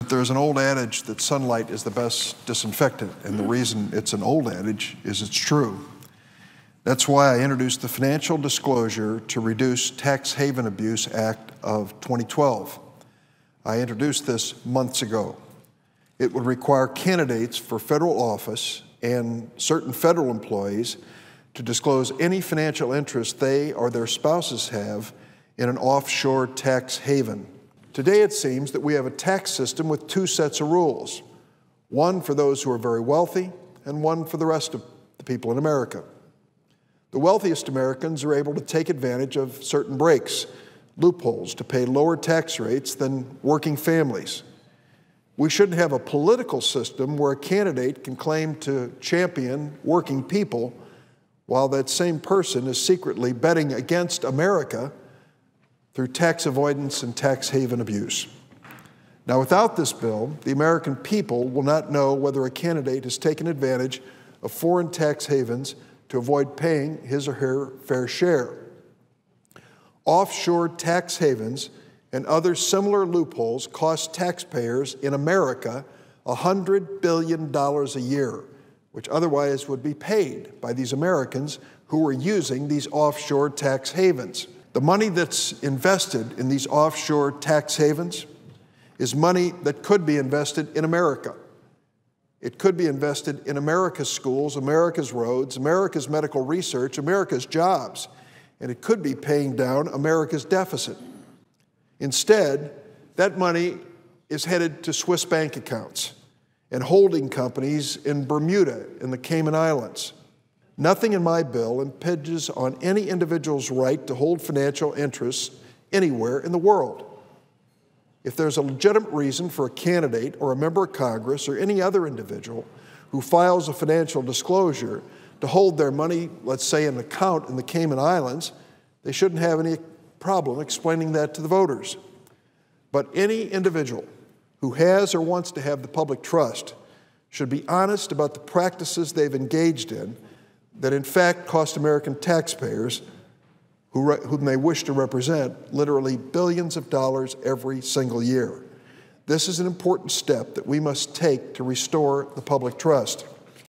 There's an old adage that sunlight is the best disinfectant, and the reason it's an old adage is it's true. That's why I introduced the Financial Disclosure to Reduce Tax Haven Abuse Act of 2012. I introduced this months ago. It would require candidates for federal office and certain federal employees to disclose any financial interest they or their spouses have in an offshore tax haven. Today it seems that we have a tax system with two sets of rules, one for those who are very wealthy and one for the rest of the people in America. The wealthiest Americans are able to take advantage of certain breaks, loopholes to pay lower tax rates than working families. We shouldn't have a political system where a candidate can claim to champion working people while that same person is secretly betting against America through tax avoidance and tax haven abuse. Now, without this bill, the American people will not know whether a candidate has taken advantage of foreign tax havens to avoid paying his or her fair share. Offshore tax havens and other similar loopholes cost taxpayers in America $100 billion a year, which otherwise would be paid by these Americans who are using these offshore tax havens. The money that's invested in these offshore tax havens is money that could be invested in America. It could be invested in America's schools, America's roads, America's medical research, America's jobs, and it could be paying down America's deficit. Instead, that money is headed to Swiss bank accounts and holding companies in Bermuda and the Cayman Islands. Nothing in my bill impinges on any individual's right to hold financial interests anywhere in the world. If there's a legitimate reason for a candidate or a member of Congress or any other individual who files a financial disclosure to hold their money, let's say, in an account in the Cayman Islands, they shouldn't have any problem explaining that to the voters. But any individual who has or wants to have the public trust should be honest about the practices they've engaged in that in fact cost American taxpayers, whom they wish to represent, literally billions of dollars every single year. This is an important step that we must take to restore the public trust.